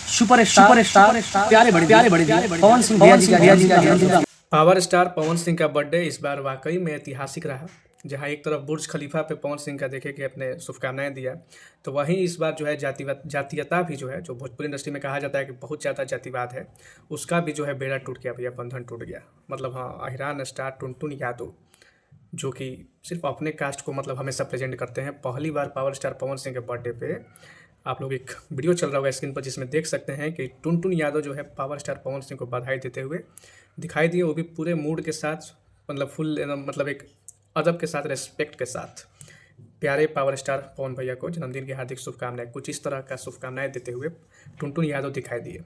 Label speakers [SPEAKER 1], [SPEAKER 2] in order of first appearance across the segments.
[SPEAKER 1] Superstar प्यारे बड़े पवन सिंह भैया जी का
[SPEAKER 2] पावर स्टार पवन सिंह का बर्थडे इस बार वाकई में ऐतिहासिक रहा। जहां एक तरफ बुर्ज खलीफा पे पवन सिंह का देखे कि अपने शुभकामनाएं दिया, तो वहीं इस बार जो है जातीयता भी जो है, जो भोजपुरी इंडस्ट्री में कहा जाता है कि बहुत ज़्यादा जातिवाद है, उसका भी जो है बेड़ा टूट गया भैया, बंधन टूट गया। मतलब हाँ, अहिरान स्टार टुनटुन यादव जो कि सिर्फ अपने कास्ट को मतलब हमेशा प्रेजेंट करते हैं, पहली बार पावर स्टार पवन सिंह के बर्थडे पे आप लोग एक वीडियो चल रहा होगा स्क्रीन पर, जिसमें देख सकते हैं कि टुनटुन यादव जो है पावर स्टार पवन सिंह को बधाई देते हुए दिखाई दिए, वो भी पूरे मूड के साथ, मतलब फुल मतलब एक अदब के साथ, रेस्पेक्ट के साथ प्यारे पावर स्टार पवन भैया को जन्मदिन की हार्दिक शुभकामनाएं, कुछ इस तरह का शुभकामनाएं देते हुए टुनटुन यादव दिखाई दिए।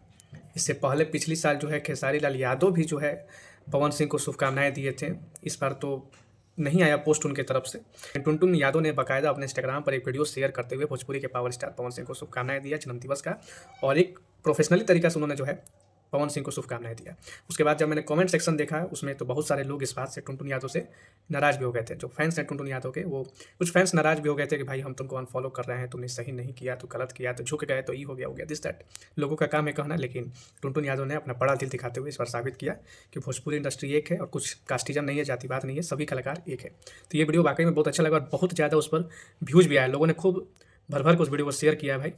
[SPEAKER 2] इससे पहले पिछली साल जो है खेसारी लाल यादव भी जो है पवन सिंह को शुभकामनाएं दिए थे। इस बार तो नहीं आया पोस्ट उनके तरफ से। टुनटुन यादव ने बाकायदा अपने इंस्टाग्राम पर एक वीडियो शेयर करते हुए भोजपुरी के पावर स्टार पवन सिंह को शुभकामनाएं दिया जन्मदिवस का, और एक प्रोफेशनली तरीका से उन्होंने जो है पवन सिंह को शुभकामनाएं दिया। उसके बाद जब मैंने कमेंट सेक्शन देखा, उसमें तो बहुत सारे लोग इस बात से टुनटुन यादव से नाराज़ भी हो गए थे। जो फैंस हैं टुनटुन यादव के, वो कुछ फैंस नाराज़ भी हो गए थे कि भाई हम तुमको अनफॉलो कर रहे हैं, तुमने सही नहीं किया, तो गलत किया, तो झुक गए, तो ये हो गया दिस दैट। लोगों का काम है कहना, लेकिन टुनटुन यादव ने अपना बड़ा दिल दिखाते हुए इस बार साबित किया कि भोजपुरी इंडस्ट्री एक है और कुछ कास्टिज्म नहीं है, जातिवाद नहीं है, सभी कलाकार एक है। तो ये वीडियो वाकई में बहुत अच्छा लगा और बहुत ज़्यादा उस पर व्यूज़ भी आया, लोगों ने खूब भर भर के उस वीडियो को शेयर किया है भाई।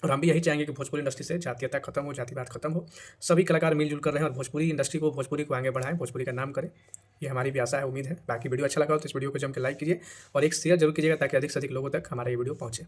[SPEAKER 2] और हम भी यही चाहेंगे कि भोजपुरी इंडस्ट्री से जातीयता खत्म हो, जातिवाद खत्म हो, सभी कलाकार मिलजुल कर रहे हैं और भोजपुरी इंडस्ट्री को, भोजपुरी को आगे बढ़ाएं, भोजपुरी का नाम करें। ये हमारी भी आशा है, उम्मीद है। बाकी वीडियो अच्छा लगा हो तो इस वीडियो को जम के लाइक कीजिए और एक शेयर जरूर कीजिएगा, ताकि अधिक से अधिक लोगों तक हमारा ये वीडियो पहुंचे।